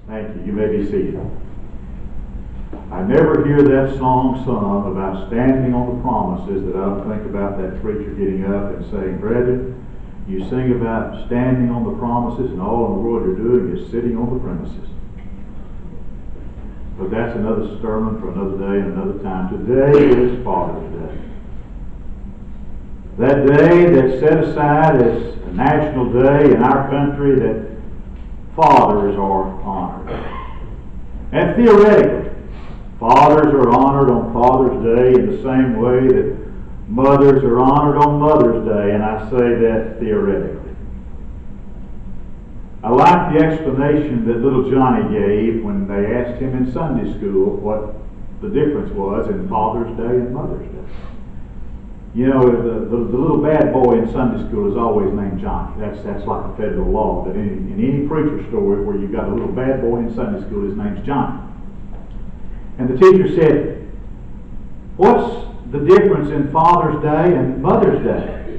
Thank you. You may be seated. I never hear that song sung about standing on the promises that I don't think about that preacher getting up and saying, "Brethren, you sing about standing on the promises, and all in the world you're doing is sitting on the premises." But that's another sermon for another day and another time. Today is Father's Day. That day that's set aside as a national day in our country that fathers are honored. And theoretically, fathers are honored on Father's Day in the same way that mothers are honored on Mother's Day, and I say that theoretically. I like the explanation that little Johnny gave when they asked him in Sunday school what the difference was in Father's Day and Mother's Day. You know, the little bad boy in Sunday school is always named Johnny. That's like a federal law. That in any preacher story where you've got a little bad boy in Sunday school, his name's Johnny. And the teacher said, "What's the difference in Father's Day and Mother's Day?"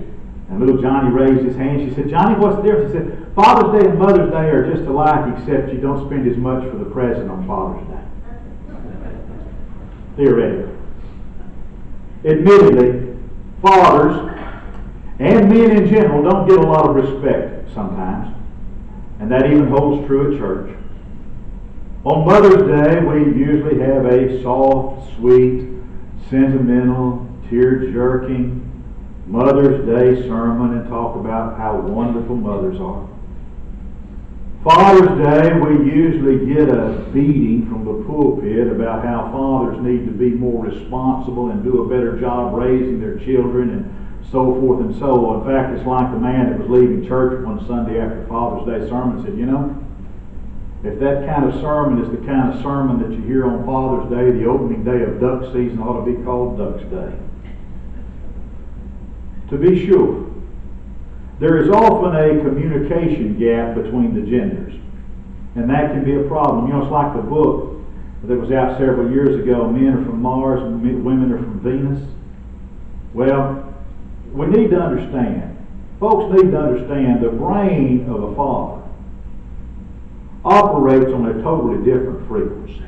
And little Johnny raised his hand. She said, "Johnny, what's the difference?" He said, "Father's Day and Mother's Day are just alike, except you don't spend as much for the present on Father's Day." Theoretically. Admittedly, fathers and men in general don't get a lot of respect sometimes. And that even holds true at church. On Mother's Day, we usually have a soft, sweet, sentimental, tear-jerking Mother's Day sermon and talk about how wonderful mothers are. Father's Day, we usually get a beating from the pulpit about how fathers need to be more responsible and do a better job raising their children and so forth and so on. In fact, it's like the man that was leaving church one Sunday after Father's Day sermon said, "You know, if that kind of sermon is the kind of sermon that you hear on Father's Day, the opening day of duck season ought to be called Duck's Day." To be sure, there is often a communication gap between the genders, and that can be a problem. You know, it's like the book that was out several years ago, Men Are From Mars and Women Are From Venus. Well, we need to understand, folks need to understand the brain of a father operates on a totally different frequency.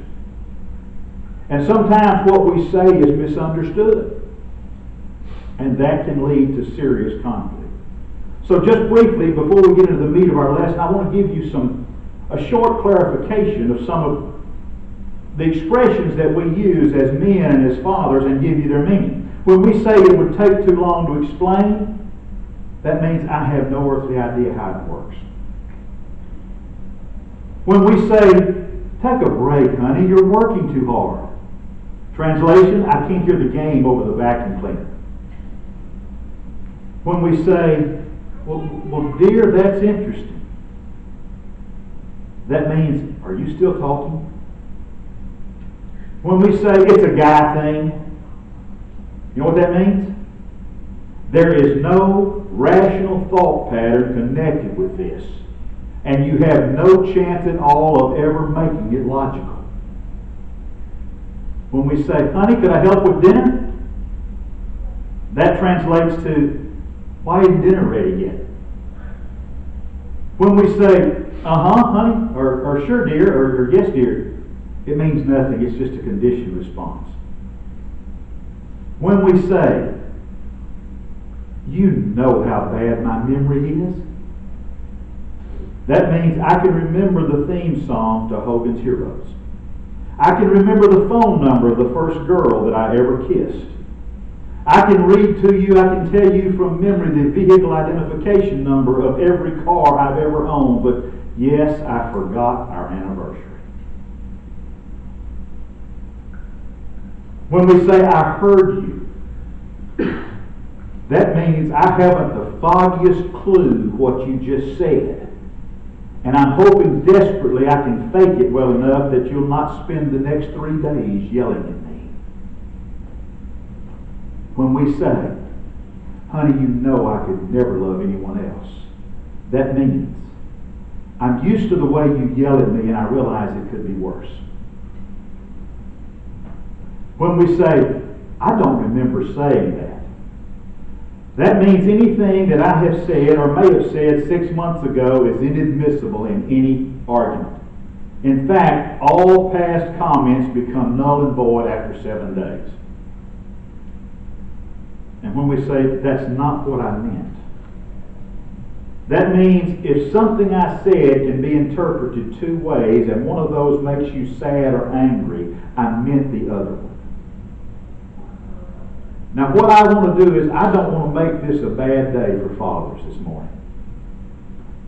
And sometimes what we say is misunderstood, and that can lead to serious conflict. So just briefly, before we get into the meat of our lesson, I want to give you a short clarification of some of the expressions that we use as men and as fathers and give you their meaning. When we say it would take too long to explain, that means I have no earthly idea how it works. When we say, "Take a break, honey, you're working too hard." Translation, "I can't hear the game over the vacuum cleaner." When we say, well, dear, that's interesting," that means, "Are you still talking?" When we say, "It's a guy thing," you know what that means? There is no rational thought pattern connected with this, and you have no chance at all of ever making it logical. When we say, "Honey, could I help with dinner?" that translates to, "Why isn't dinner ready yet?" When we say, honey, or "Sure, dear," or "Yes, dear," it means nothing. It's just a conditioned response. When we say, "You know how bad my memory is," that means I can remember the theme song to Hogan's Heroes. I can remember the phone number of the first girl that I ever kissed. I can read to you, I can tell you from memory the vehicle identification number of every car I've ever owned, but yes, I forgot our anniversary. When we say, "I heard you," that means I haven't the foggiest clue what you just said. And I'm hoping desperately I can fake it well enough that you'll not spend the next 3 days yelling at me. When we say, "Honey, you know I could never love anyone else," that means I'm used to the way you yell at me and I realize it could be worse. When we say, "I don't remember saying that," that means anything that I have said or may have said 6 months ago is inadmissible in any argument. In fact, all past comments become null and void after 7 days. And when we say, that's not what I meant, that means if something I said can be interpreted 2 ways, and one of those makes you sad or angry, I meant the other one. Now what I want to do is, I don't want to make this a bad day for fathers this morning.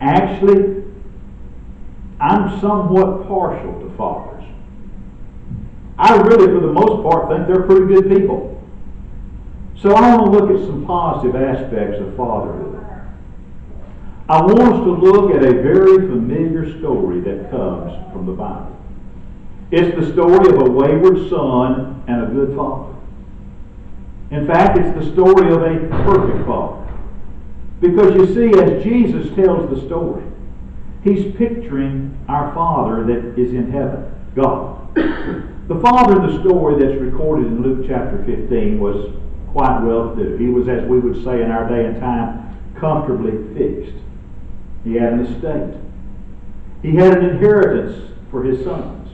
Actually, I'm somewhat partial to fathers. I really, for the most part, think they're pretty good people. So I want to look at some positive aspects of fatherhood. I want us to look at a very familiar story that comes from the Bible. It's the story of a wayward son and a good father. In fact, it's the story of a perfect father. Because you see, as Jesus tells the story, he's picturing our Father that is in heaven, God. The father in the story that's recorded in Luke chapter 15 was quite well-to-do. He was, as we would say in our day and time, comfortably fixed. He had an estate. He had an inheritance for his sons.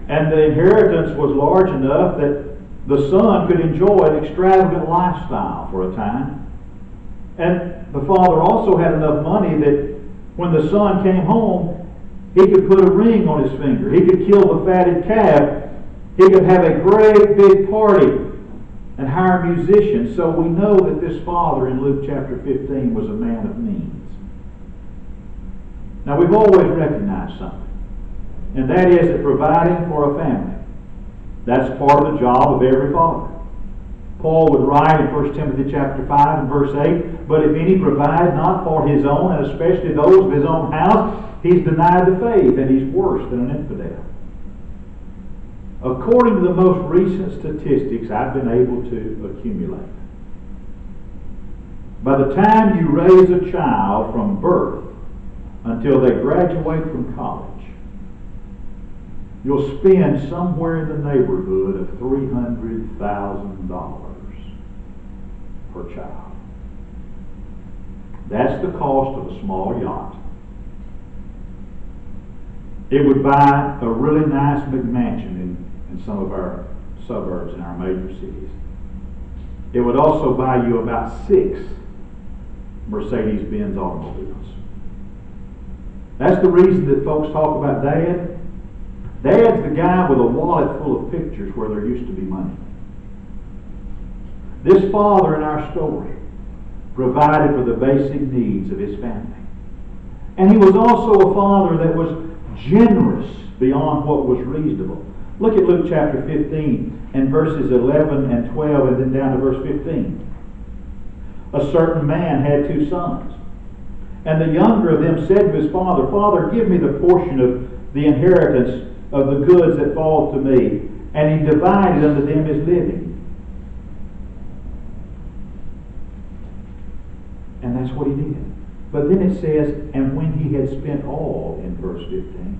And the inheritance was large enough that the son could enjoy an extravagant lifestyle for a time. And the father also had enough money that when the son came home, he could put a ring on his finger. He could kill the fatted calf. He could have a great big party and hire musicians. So we know that this father in Luke chapter 15 was a man of means. Now we've always recognized something, and that is that providing for a family, that's part of the job of every father. Paul would write in 1 Timothy chapter 5 and verse 8, "But if any provide not for his own, and especially those of his own house, he's denied the faith, and he's worse than an infidel." According to the most recent statistics I've been able to accumulate, by the time you raise a child from birth until they graduate from college, you'll spend somewhere in the neighborhood of $300,000 per child. That's the cost of a small yacht. It would buy a really nice McMansion in some of our suburbs in our major cities. It would also buy you about 6 Mercedes-Benz automobiles. That's the reason that folks talk about Dad. Dad's the guy with a wallet full of pictures where there used to be money. This father in our story provided for the basic needs of his family. And he was also a father that was generous beyond what was reasonable. Look at Luke chapter 15 and verses 11 and 12 and then down to verse 15. A certain man had 2 sons. And the younger of them said to his father, "Father, give me the portion of the inheritance of the goods that fall to me." And he divided unto them his living. And that's what he did. But then it says, and when he had spent all, in verse 15,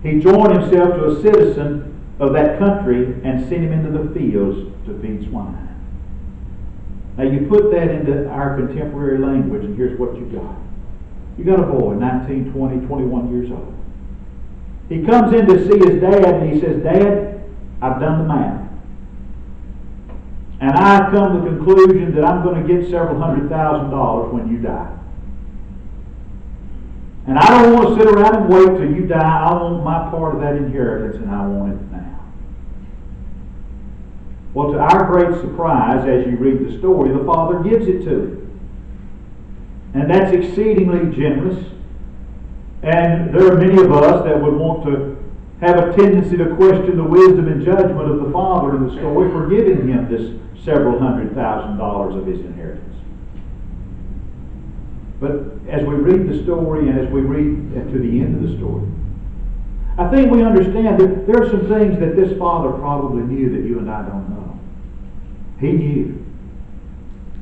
he joined himself to a citizen of that country and sent him into the fields to feed swine. Now you put that into our contemporary language, and here's what you got. You got a boy, 19, 20, 21 years old. He comes in to see his dad, and he says, "Dad, I've done the math. And I've come to the conclusion that I'm going to get several $100,000 when you die. And I don't want to sit around and wait till you die. I want my part of that inheritance, and I want it now." Well, to our great surprise, as you read the story, the father gives it to him. And that's exceedingly generous. And there are many of us that would want to have a tendency to question the wisdom and judgment of the father in the story for giving him this several $100,000 of his inheritance. But as we read the story and as we read to the end of the story, I think we understand that there are some things that this father probably knew that you and I don't know. He knew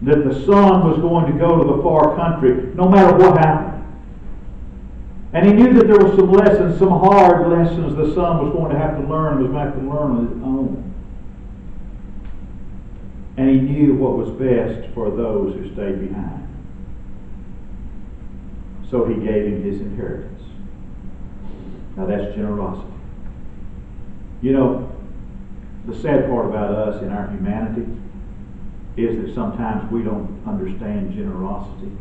that the son was going to go to the far country no matter what happened. And he knew that there were some lessons, some hard lessons the son was going to have to learn, was going to have to learn on his own. And he knew what was best for those who stayed behind. So he gave him his inheritance. Now that's generosity. You know, the sad part about us in our humanity is that sometimes we don't understand generosity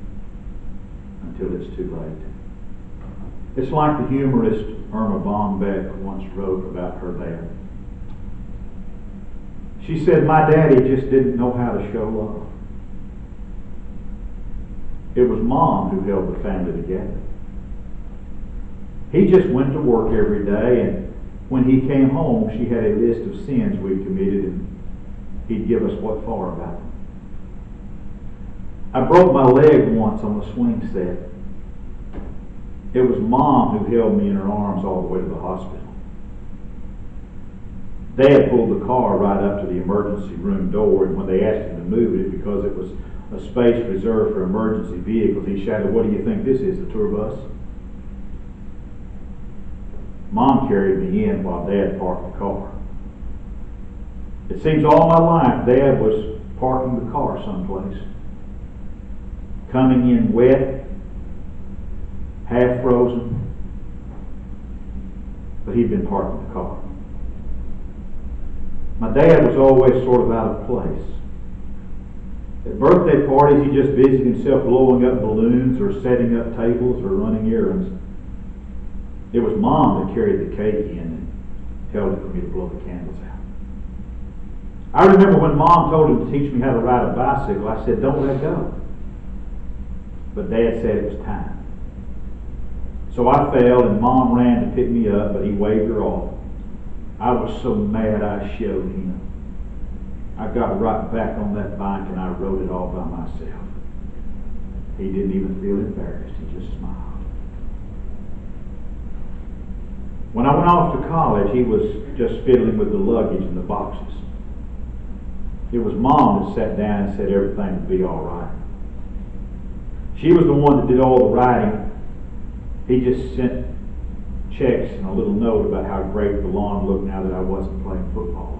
until it's too late. It's like the humorist Irma Bombeck once wrote about her dad. She said, "My daddy just didn't know how to show love. It was Mom who held the family together. He just went to work every day, and when he came home, she had a list of sins we'd committed, and he'd give us what for about them. I broke my leg once on a swing set. It was Mom who held me in her arms all the way to the hospital. Dad pulled the car right up to the emergency room door, and when they asked him to move it because it was a space reserved for emergency vehicles, he shouted, 'What do you think this is, a tour bus?' Mom carried me in while Dad parked the car. It seems all my life Dad was parking the car someplace, coming in wet, half frozen, but he'd been parking the car. My dad was always sort of out of place. At birthday parties, he just busied himself blowing up balloons or setting up tables or running errands. It was Mom that carried the cake in and held it for me to blow the candles out. I remember when Mom told him to teach me how to ride a bicycle, I said, 'Don't let go.' But Dad said it was time. So I fell and Mom ran to pick me up, but he waved her off. I was so mad I showed him. I got right back on that bike and I rode it all by myself. He didn't even feel embarrassed. He just smiled. When I went off to college, he was just fiddling with the luggage and the boxes. It was Mom that sat down and said everything would be all right. She was the one that did all the writing. He just sent checks and a little note about how great the lawn looked now that I wasn't playing football.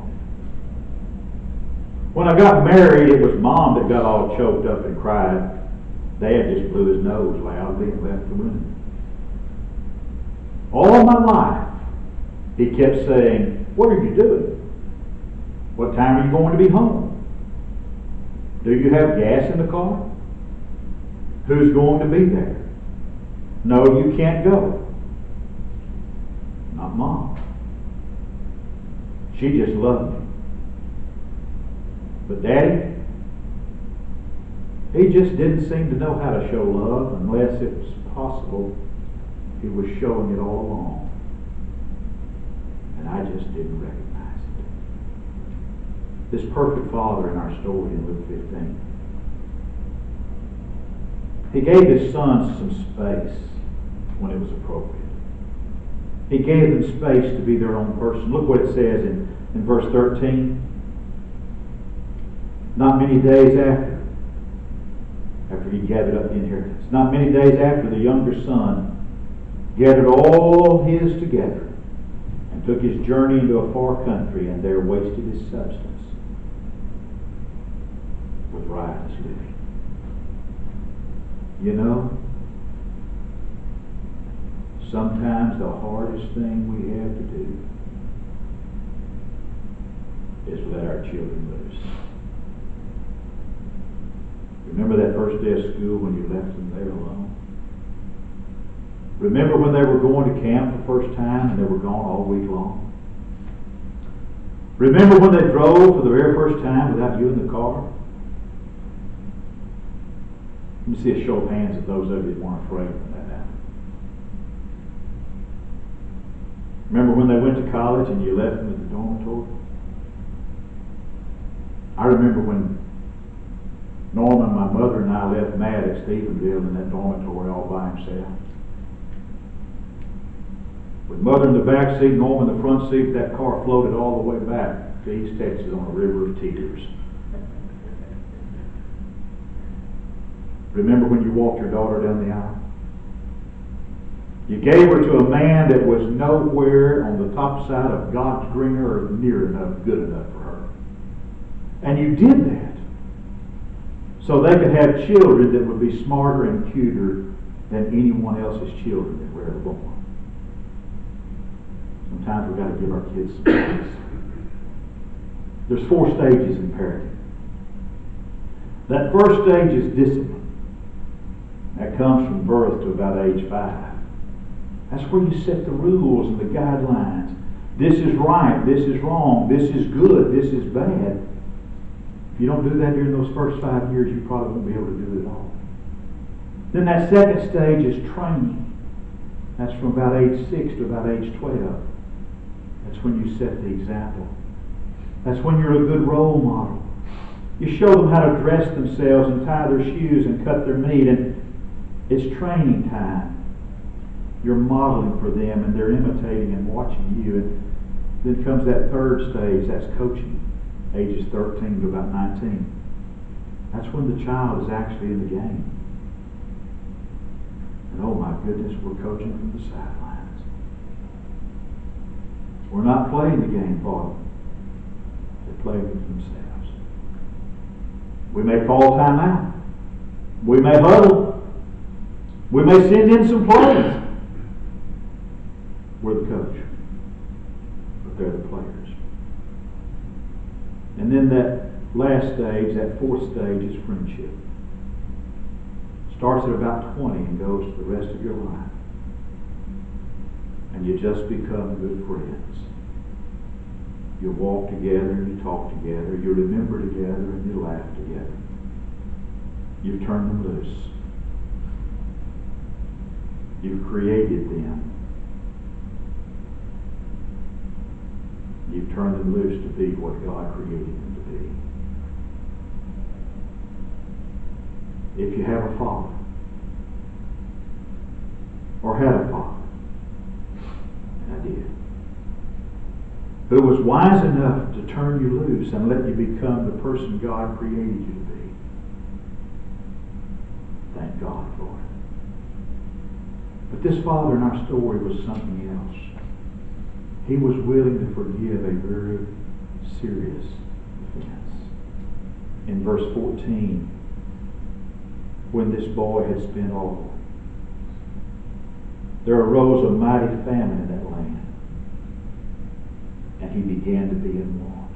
When I got married, it was Mom that got all choked up and cried. Dad just blew his nose loudly and left the room. All my life, he kept saying, "What are you doing? What time are you going to be home? Do you have gas in the car? Who's going to be there? No, you can't go." Not Mom. She just loved me. But Daddy, he just didn't seem to know how to show love unless it was possible he was showing it all along. And I just didn't recognize it. This perfect father in our story in Luke 15. He gave his sons some space when it was appropriate. He gave them space to be their own person. Look what it says in verse 13. Not many days after he gathered up the inheritance, not many days after, the younger son gathered all his together and took his journey into a far country, and there wasted his substance with riotous living. You know, sometimes the hardest thing we have to do is let our children loose. Remember that first day of school when you left them there alone? Remember when they were going to camp the first time and they were gone all week long? Remember when they drove for the very first time without you in the car? Let me see a show of hands of those of you that weren't afraid when that happened. Remember when they went to college and you left them at the dormitory? I remember when Norman, my mother, and I left Matt at Stephenville in that dormitory all by himself. With Mother in the back seat, Norman in the front seat, that car floated all the way back to East Texas on a river of tears. Remember when you walked your daughter down the aisle? You gave her to a man that was nowhere on the top side of God's green earth near enough, good enough for her. And you did that so they could have children that would be smarter and cuter than anyone else's children that were ever born. sometimes we've got to give our kids some space. There's 4 stages in parenting. That first stage is discipline. That comes from birth to about age 5. That's where you set the rules and the guidelines. This is right, this is wrong, this is good, this is bad. If you don't do that during those first 5 years, you probably won't be able to do it at all. Then that second stage is training. That's from about age 6 to about age 12. That's when you set the example. That's when you're a good role model. You show them how to dress themselves and tie their shoes and cut their meat, and it's training time. You're modeling for them, and they're imitating and watching you. And then comes that third stage, that's coaching, ages 13 to about 19. That's when the child is actually in the game. And oh my goodness, we're coaching from the sidelines. We're not playing the game for them. They're playing it themselves. We may call timeout. We may huddle. We may send in some plays. We're the coach. But they're the players. And then that last stage, that fourth stage, is friendship. Starts at about 20 and goes to the rest of your life. And you just become good friends. You walk together and you talk together. You remember together and you laugh together. You've turned them loose. You've created them. You've turned them loose to be what God created them to be. If you have a father, or had a father, and I did, who was wise enough to turn you loose and let you become the person God created you to be, thank God for it. But this father in our story was something else. He was willing to forgive a very serious offense. In verse 14, when this boy had spent all, there arose a mighty famine in that land, and he began to be in want.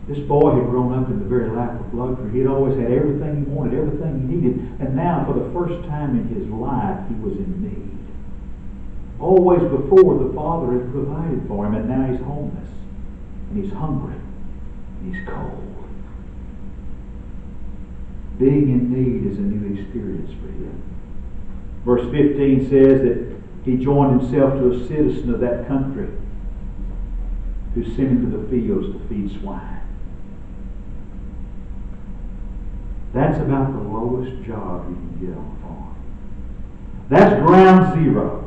This boy had grown up in the very lap of luxury. He had always had everything he wanted, everything he needed, and now for the first time in his life he was in need. Always before, the Father had provided for him, and now he's homeless, and he's hungry, and he's cold. Being in need is a new experience for him. Verse 15 says that he joined himself to a citizen of that country who sent him to the fields to feed swine. That's about the lowest job you can get on a farm. That's ground zero.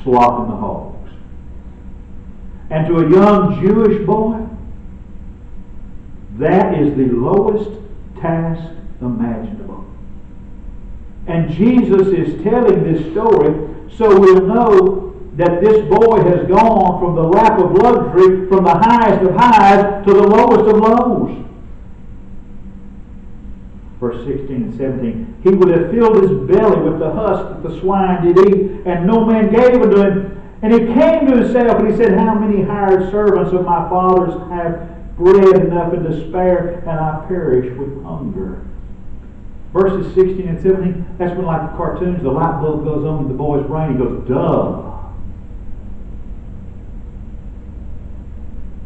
Slopping the hogs. And to a young Jewish boy, that is the lowest task imaginable. And Jesus is telling this story so we'll know that this boy has gone from the lap of luxury, from the highest of highs to the lowest of lows. Verse 16 and 17, he would have filled his belly with the husk that the swine did eat, and no man gave unto him. And he came to himself, and he said, how many hired servants of my father's have bread enough and to spare, and I perish with hunger. Verses 16 and 17, that's when, like the cartoons, the light bulb goes on in the boy's brain. He goes, duh.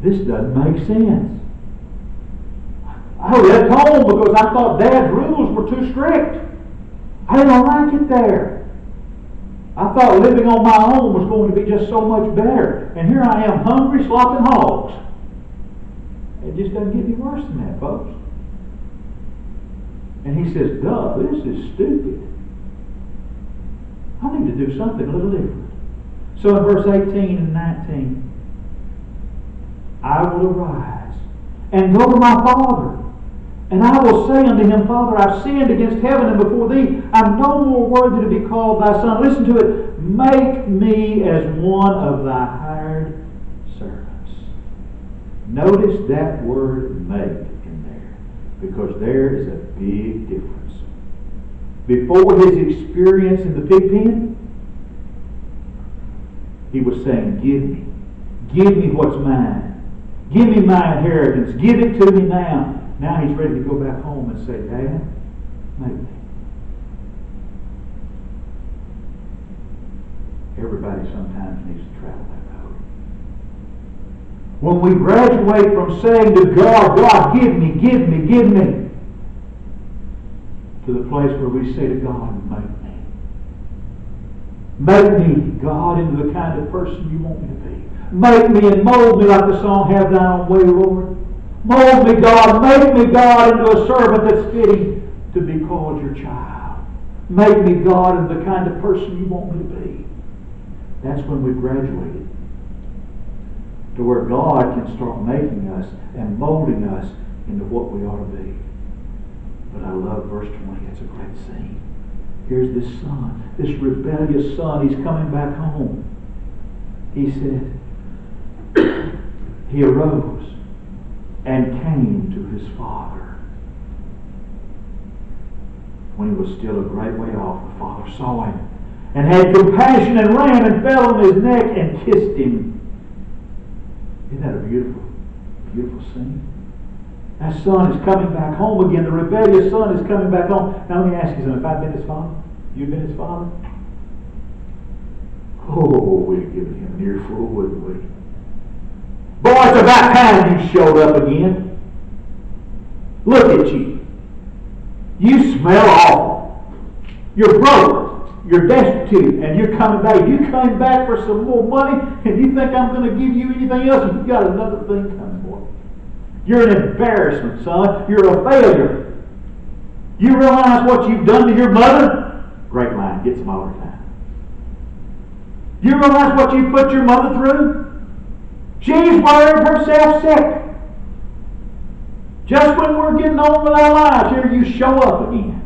This doesn't make sense. I left home because I thought Dad's rules were too strict. I didn't like it there. I thought living on my own was going to be just so much better. And here I am, hungry, slopping hogs. It just doesn't get any worse than that, folks. And he says, duh, this is stupid. I need to do something a little different. So in verse 18 and 19, I will arise and go to my father. And I will say unto him, Father, I've sinned against heaven and before thee. I'm no more worthy to be called thy son. Listen to it. Make me as one of thy hired servants. Notice that word make in there, because there is a big difference. Before his experience in the pig pen, He was saying, give me. Give me what's mine. Give me my inheritance. Give it to me now. Now he's ready to go back home and say, Dad, make me. Everybody sometimes needs to travel that road. When we graduate from saying to God, God, give me, give me, give me, to the place where we say to God, make me. Make me, God, into the kind of person you want me to be. Make me and mold me like the song, Have Thine Own Way, Lord. Mold me, God. Make me, God, into a servant that's fitting to be called your child. Make me, God, into the kind of person you want me to be. That's when we've graduated to where God can start making us and molding us into what we ought to be. But I love verse 20. It's a great scene. Here's this son, this rebellious son. He's coming back home. He said, he arose and came to his father. When he was still a great way off, the father saw him and had compassion and ran and fell on his neck and kissed him. Isn't that a beautiful, beautiful scene? That son is coming back home again. The rebellious son is coming back home. Now let me ask you something. If I'd been his father, you'd been his father? Oh, we'd have given him an earful, wouldn't we? Boy, it's about time you showed up again. Look at you. You smell awful. You're broke. You're destitute. And you're coming back. You came back for some more money, and you think I'm going to give you anything else? You've got another thing coming for you. You're an embarrassment, son. You're a failure. You realize what you've done to your mother? Great line. Gets them all the time. You realize what you put your mother through? She's worried herself sick. Just when we're getting on with our lives, here you show up again.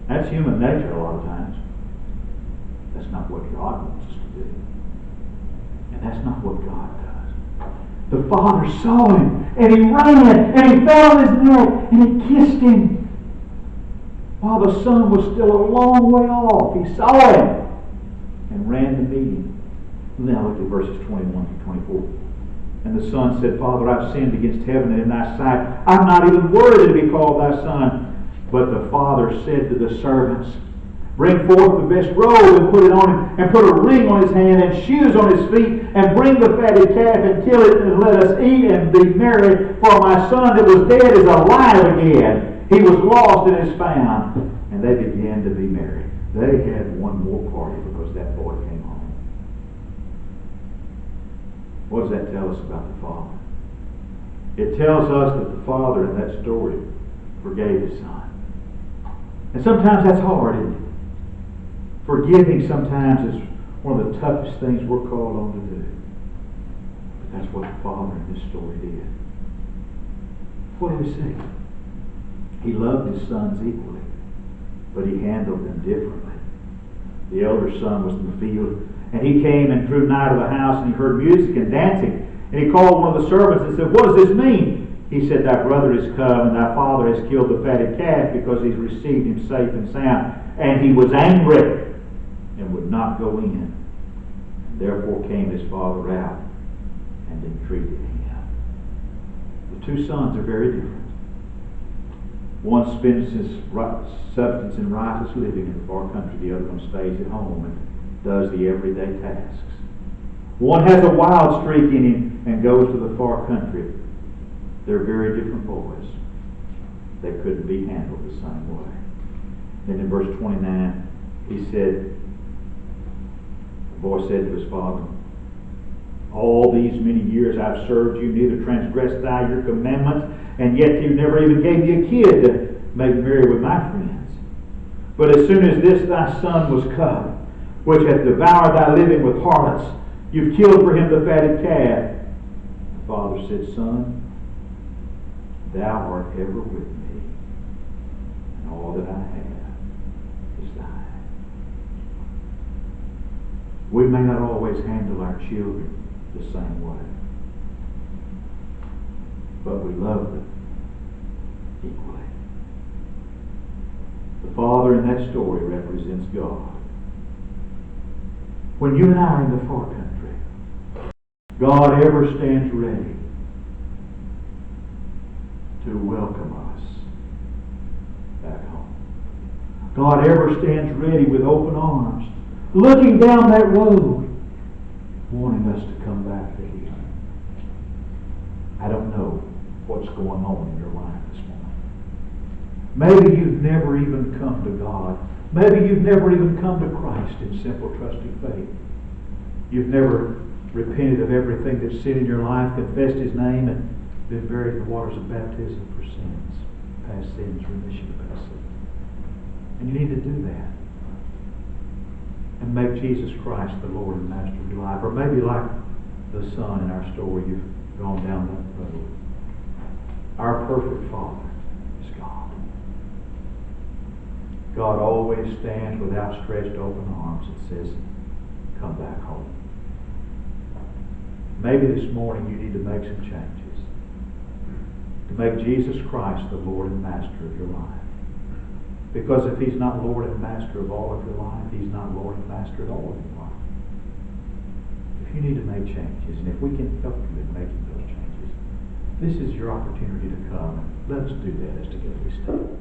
That's human nature a lot of times. That's not what God wants us to do. And that's not what God does. The father saw him, and he ran, and he fell on his neck, and he kissed him. While the son was still a long way off, he saw him and ran to meet him. Now look at verses 21 to 24. And the son said, Father, I've sinned against heaven and in thy sight. I'm not even worthy to be called thy son. But the father said to the servants, Bring forth the best robe and put it on him, and put a ring on his hand and shoes on his feet, and bring the fatted calf and kill it, and let us eat and be merry. For my son that was dead is alive again. He was lost and is found. And they began to be merry. They had one more party because that boy came home. What does that tell us about the father? It tells us that the father in that story forgave his son. And sometimes that's hard, isn't it? Forgiving sometimes is one of the toughest things we're called on to do. But that's what the father in this story did. What do we see? He loved his sons equally, but he handled them differently. The elder son was in the field, and he came and drew nigh to the house, and he heard music and dancing. And he called one of the servants and said, What does this mean? He said, Thy brother is come, and thy father has killed the fatted calf, because he's received him safe and sound. And he was angry and would not go in. And therefore came his father out and entreated him. The two sons are very different. One spends his substance in riotous living in the far country. The other one stays at home and does the everyday tasks. One has a wild streak in him and goes to the far country. They're very different boys. They couldn't be handled the same way. Then in verse 29, he said, the boy said to his father, All these many years I've served you, neither transgressed thou your commandments, and yet you never even gave me a kid to make merry with my friends. But as soon as this thy son was come, which hath devoured thy living with harlots, you've killed for him the fatted calf. The father said, Son, thou art ever with me, and all that I have is thine. We may not always handle our children the same way, but we love them equally. The father in that story represents God. when you and I are in the far country, God ever stands ready to welcome us back home. God ever stands ready with open arms, looking down that road, wanting us to come back to Him. I don't know what's going on in your life this morning. Maybe you've never even come to God. Maybe you've never even come to Christ in simple trusting faith. You've never repented of everything that's sin in your life, confessed His name, and been buried in the waters of baptism for sins, past sins, remission of past sins. And you need to do that. And make Jesus Christ the Lord and Master of your life. Or maybe like the son in our story, you've gone down that road. Our perfect Father is God. God always stands with outstretched open arms and says, come back home. Maybe this morning you need to make some changes. To make Jesus Christ the Lord and Master of your life. Because if He's not Lord and Master of all of your life, He's not Lord and Master at all of your life. If you need to make changes, and if we can help you in making those changes, this is your opportunity to come. Let us do that as together we stand.